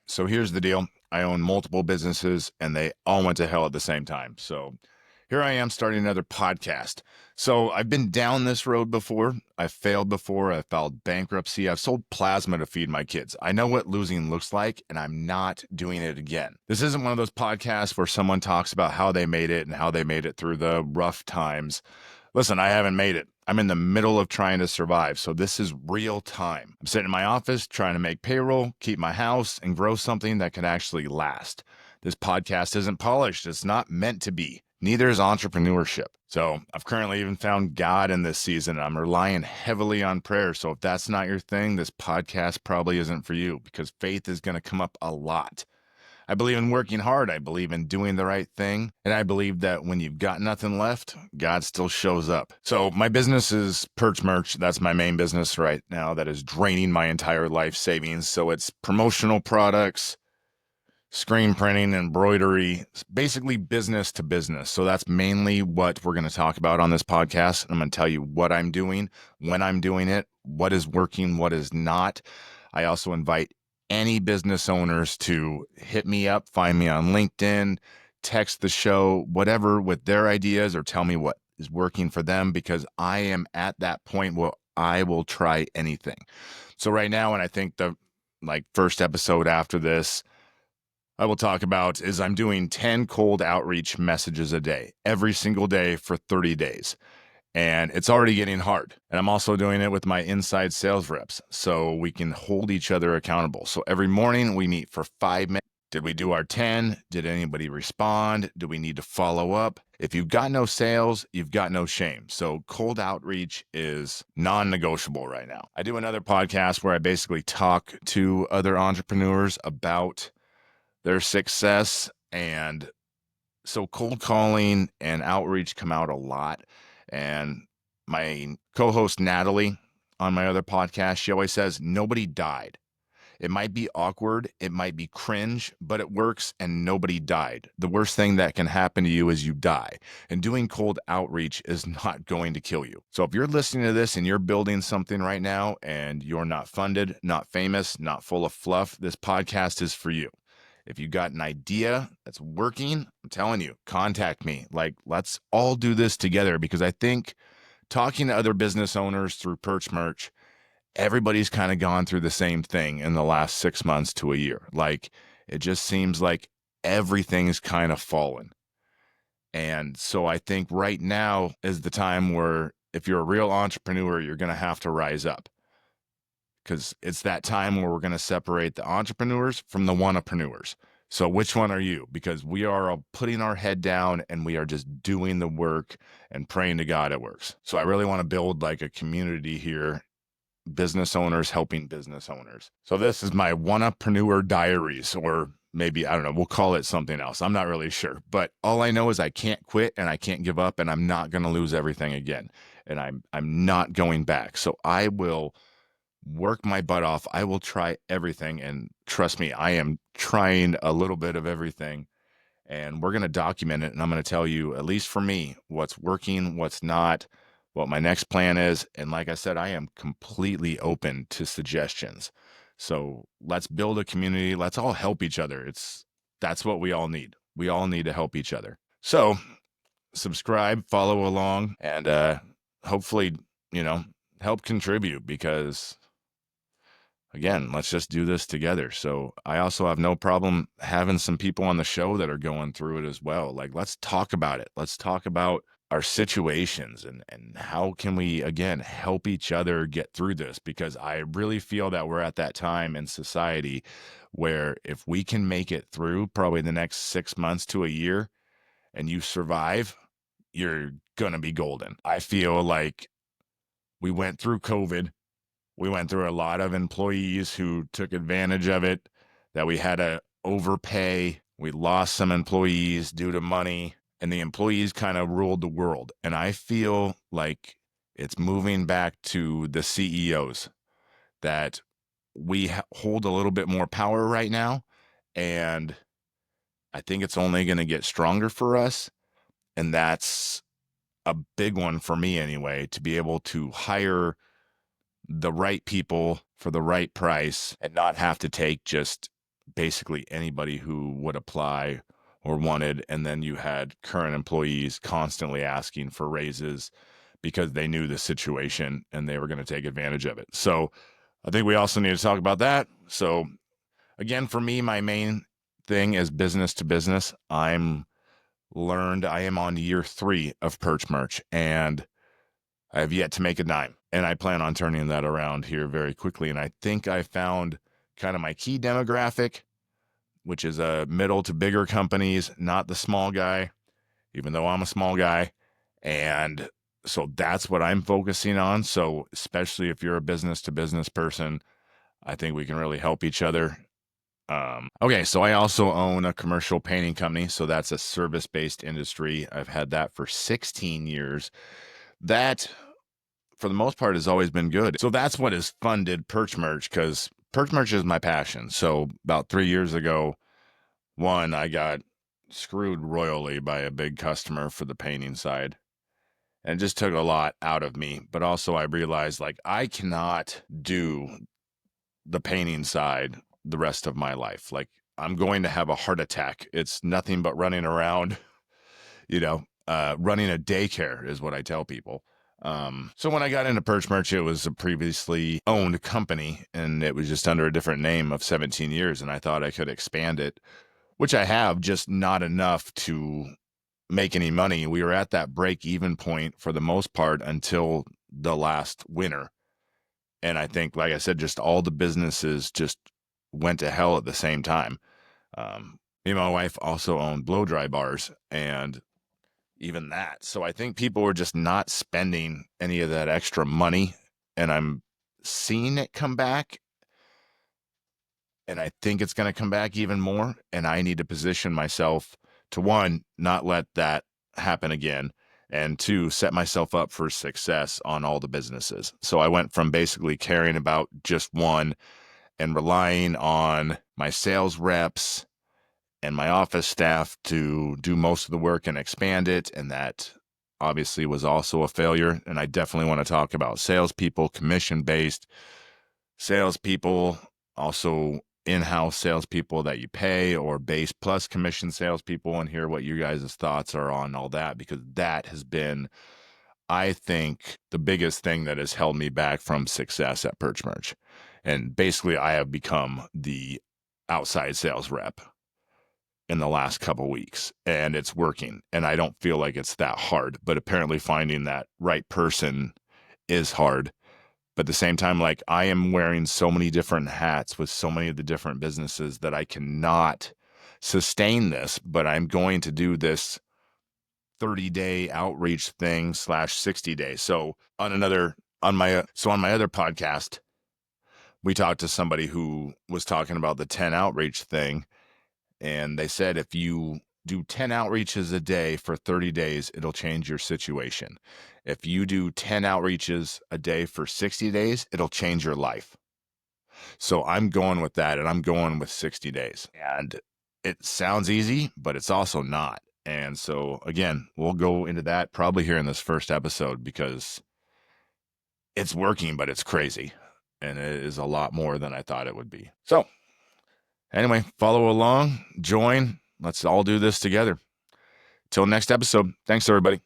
So here's the deal. I own multiple businesses and they all went to hell at the same time. So here I am starting another podcast. So I've been down this road before. I've failed before. I've filed bankruptcy. I've sold plasma to feed my kids. I know what losing looks like, and I'm not doing it again. This isn't one of those podcasts where someone talks about how they made it and how they made it through the rough times. Listen, I haven't made it. I'm in the middle of trying to survive, so this is real time. I'm sitting in my office trying to make payroll, keep my house, and grow something that can actually last. This podcast isn't polished. It's not meant to be. Neither is entrepreneurship. So I've currently even found God in this season. I'm relying heavily on prayer. So if that's not your thing, this podcast probably isn't for you because faith is going to come up a lot. I believe in working hard. I believe in doing the right thing. And I believe that when you've got nothing left, God still shows up. So my business is Perch Merch. That's my main business right now that is draining my entire life savings. So it's promotional products, screen printing, embroidery, basically business to business. So that's mainly what we're going to talk about on this podcast. I'm going to tell you what I'm doing, when I'm doing it, what is working, what is not. I also invite any business owners to hit me up, find me on LinkedIn, text the show, whatever, with their ideas or tell me what is working for them because I am at that point where I will try anything. So right now, and I think the first episode after this, I will talk about is I'm doing 10 cold outreach messages a day, every single day for 30 days. And it's already getting hard. And I'm also doing it with my inside sales reps so we can hold each other accountable. So every morning we meet for 5 minutes. Did we do our 10? Did anybody respond? Do we need to follow up? If you've got no sales, you've got no shame. So cold outreach is non-negotiable right now. I do another podcast where I basically talk to other entrepreneurs about their success. And so cold calling and outreach come out a lot. And my co-host Natalie on my other podcast, she always says, nobody died. It might be awkward. It might be cringe, but it works and nobody died. The worst thing that can happen to you is you die. And doing cold outreach is not going to kill you. So if you're listening to this and you're building something right now and you're not funded, not famous, not full of fluff, this podcast is for you. If you got an idea that's working, I'm telling you, contact me. Let's all do this together because I think talking to other business owners through Perch Merch, everybody's kind of gone through the same thing in the last 6 months to a year. It just seems like everything's kind of fallen. And so I think right now is the time where if you're a real entrepreneur, you're going to have to rise up because it's that time where we're going to separate the entrepreneurs from the wannapreneurs. So which one are you? Because we are all putting our head down and we are just doing the work and praying to God it works. So I really want to build like a community here, business owners helping business owners. So this is my wannapreneur diaries, or maybe, I don't know, we'll call it something else. I'm not really sure. But all I know is I can't quit and I can't give up and I'm not going to lose everything again. And I'm not going back. So I will work my butt off. I will try everything. And trust me, I am trying a little bit of everything. And we're going to document it. And I'm going to tell you, at least for me, what's working, what's not, what my next plan is. And like I said, I am completely open to suggestions. So let's build a community. Let's all help each other. That's what we all need. We all need to help each other. So subscribe, follow along, and hopefully, help contribute because again, let's just do this together. So I also have no problem having some people on the show that are going through it as well. Let's talk about it. Let's talk about our situations and how can we, again, help each other get through this? Because I really feel that we're at that time in society where if we can make it through probably the next 6 months to a year and you survive, you're going to be golden. I feel like we went through COVID. We went through a lot of employees who took advantage of it, that we had to overpay. We lost some employees due to money, and the employees kind of ruled the world. And I feel like it's moving back to the CEOs, that we hold a little bit more power right now. And I think it's only going to get stronger for us. And that's a big one for me anyway, to be able to hire the right people for the right price and not have to take just basically anybody who would apply or wanted. And then you had current employees constantly asking for raises because they knew the situation and they were going to take advantage of it. So I think we also need to talk about that. So again, for me, my main thing is business to business. I am on year 3 of Perch Merch, and I have yet to make a dime. And I plan on turning that around here very quickly. And I think I found kind of my key demographic, which is middle to bigger companies, not the small guy, even though I'm a small guy. And so that's what I'm focusing on. So especially if you're a business to business person, I think we can really help each other. Okay, so I also own a commercial painting company. So that's a service-based industry. I've had that for 16 years. That, for the most part, has always been good. So that's what has funded Perch Merch, because Perch Merch is my passion. So about 3 years ago, I got screwed royally by a big customer for the painting side. And it just took a lot out of me. But also I realized, like, I cannot do the painting side the rest of my life. Like, I'm going to have a heart attack. It's nothing but running around, running a daycare is what I tell people. So when I got into Perch Merch, it was a previously owned company, and it was just under a different name of 17 years. And I thought I could expand it, which I have, just not enough to make any money. We were at that break even point for the most part until the last winter. And I think, like I said, just all the businesses just went to hell at the same time. Me and my wife also owned blow dry bars, and even that. So I think people were just not spending any of that extra money, and I'm seeing it come back. And I think it's going to come back even more. And I need to position myself to, one, not let that happen again, and two, set myself up for success on all the businesses. So I went from basically caring about just one and relying on my sales reps and my office staff to do most of the work and expand it. And that obviously was also a failure. And I definitely want to talk about salespeople, commission-based salespeople, also in-house salespeople that you pay, or base plus commission salespeople, and hear what you guys' thoughts are on all that, because that has been, I think, the biggest thing that has held me back from success at Perch Merch. And basically, I have become the outside sales rep in the last couple weeks, and it's working. And I don't feel like it's that hard, but apparently finding that right person is hard. But at the same time, like, I am wearing so many different hats with so many of the different businesses that I cannot sustain this, but I'm going to do this 30-day outreach thing / 60 days. So on my other podcast, we talked to somebody who was talking about the 10 outreach thing. And they said, if you do 10 outreaches a day for 30 days, it'll change your situation. If you do 10 outreaches a day for 60 days, it'll change your life. So I'm going with that, and I'm going with 60 days. And it sounds easy, but it's also not. And so, again, we'll go into that probably here in this first episode, because it's working, but it's crazy. And it is a lot more than I thought it would be. So anyway, follow along, join. Let's all do this together. Till next episode. Thanks, everybody.